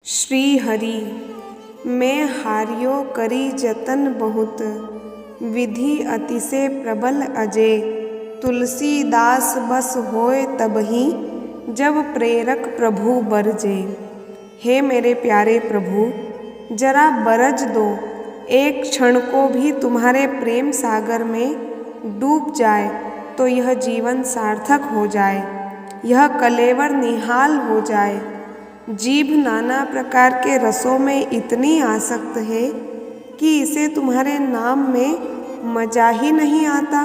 श्री हरि मैं हारियो करी जतन बहुत, विधि अतिशय प्रबल अजय। तुलसीदास बस होए तबहि, जब प्रेरक प्रभु बरजे। हे मेरे प्यारे प्रभु, जरा बरज दो, एक क्षण को भी तुम्हारे प्रेम सागर में डूब जाए तो यह जीवन सार्थक हो जाए, यह कलेवर निहाल हो जाए। जीभ नाना प्रकार के रसों में इतनी आसक्त है कि इसे तुम्हारे नाम में मजा ही नहीं आता।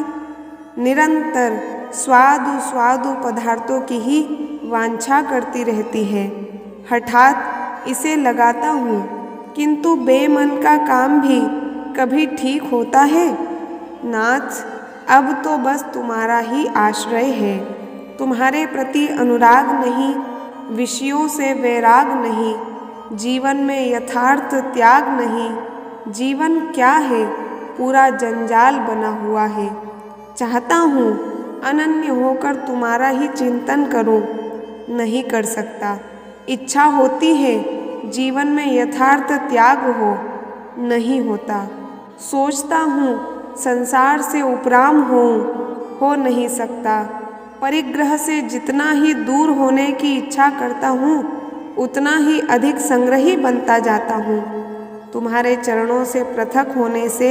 निरंतर स्वादु स्वादु पदार्थों की ही वांछा करती रहती है। हठात इसे लगाता हूँ, किंतु बेमन का काम भी कभी ठीक होता है। नाथ, अब तो बस तुम्हारा ही आश्रय है। तुम्हारे प्रति अनुराग नहीं, विषयों से वैराग नहीं, जीवन में यथार्थ त्याग नहीं। जीवन क्या है, पूरा जंजाल बना हुआ है। चाहता हूँ अनन्य होकर तुम्हारा ही चिंतन करूँ, नहीं कर सकता। इच्छा होती है जीवन में यथार्थ त्याग हो, नहीं होता। सोचता हूँ संसार से उपराम हो नहीं सकता। परिग्रह से जितना ही दूर होने की इच्छा करता हूँ, उतना ही अधिक संग्रही बनता जाता हूँ। तुम्हारे चरणों से पृथक होने से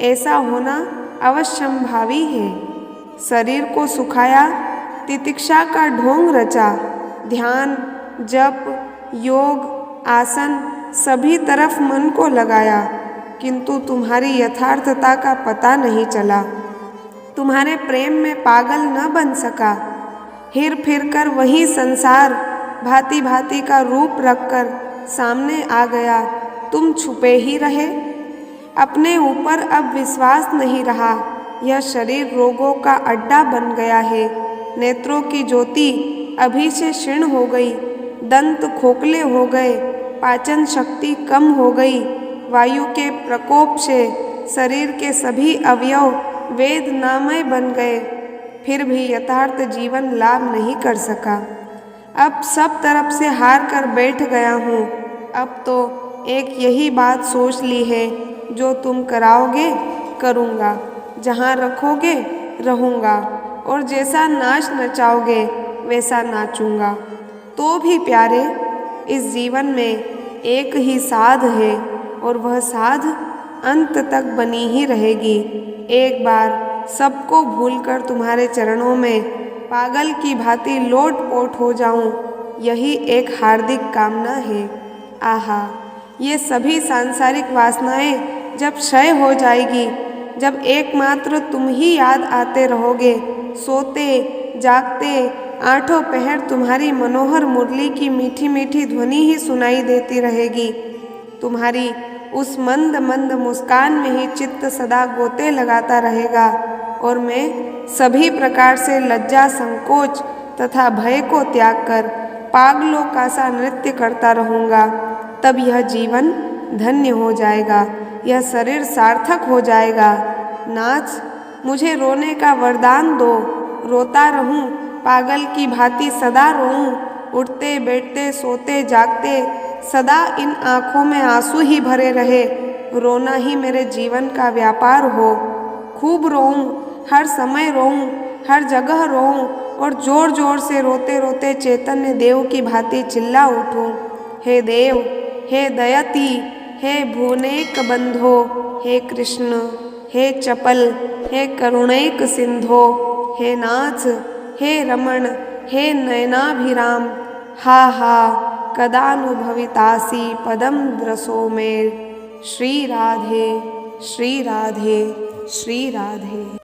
ऐसा होना अवश्यंभावी है। शरीर को सुखाया, तितिक्षा का ढोंग रचा, ध्यान, जप, योग, आसन सभी तरफ मन को लगाया, किंतु तुम्हारी यथार्थता का पता नहीं चला। तुम्हारे प्रेम में पागल न बन सका। हिर फिर कर वही संसार भांति भांति का रूप रखकर सामने आ गया, तुम छुपे ही रहे। अपने ऊपर अब विश्वास नहीं रहा। यह शरीर रोगों का अड्डा बन गया है। नेत्रों की ज्योति अभी से क्षीण हो गई, दंत खोखले हो गए, पाचन शक्ति कम हो गई। वायु के प्रकोप से शरीर के सभी अवयव वेदनामय बन गए, फिर भी यथार्थ जीवन लाभ नहीं कर सका। अब सब तरफ से हार कर बैठ गया हूँ। अब तो एक यही बात सोच ली है, जो तुम कराओगे करूँगा, जहाँ रखोगे रहूँगा, और जैसा नाच नचाओगे वैसा नाचूँगा। तो भी प्यारे, इस जीवन में एक ही साध है, और वह साध अंत तक बनी ही रहेगी। एक बार सबको भूलकर तुम्हारे चरणों में पागल की भांति लोट पोट हो जाऊं, यही एक हार्दिक कामना है। आहा, ये सभी सांसारिक वासनाएं जब क्षय हो जाएगी, जब एकमात्र तुम ही याद आते रहोगे, सोते जागते आठों पहर तुम्हारी मनोहर मुरली की मीठी मीठी ध्वनि ही सुनाई देती रहेगी। तुम्हारी उस मंद मंद मुस्कान में ही चित्त सदा गोते लगाता रहेगा, और मैं सभी प्रकार से लज्जा, संकोच तथा भय को त्याग कर पागलों का सा नृत्य करता रहूँगा। तब यह जीवन धन्य हो जाएगा, यह शरीर सार्थक हो जाएगा। नाथ, मुझे रोने का वरदान दो, रोता रहूँ, पागल की भांति सदा रोऊँ, उठते बैठते सोते जागते सदा इन आँखों में आंसू ही भरे रहे। रोना ही मेरे जीवन का व्यापार हो। खूब रोऊं, हर समय रोऊं, हर जगह रोऊं, और जोर जोर से रोते रोते चैतन्य देव की भांति चिल्ला उठूं। हे देव, हे दयति, हे भुवनैक बंधो, हे कृष्ण, हे चपल, हे करुणैक सिंधो, हे नाथ, हे रमण, हे नयनाभिराम। हा हा कदानुभवितासि पदम द्रसो में। श्री राधे, श्री राधे, श्री राधे।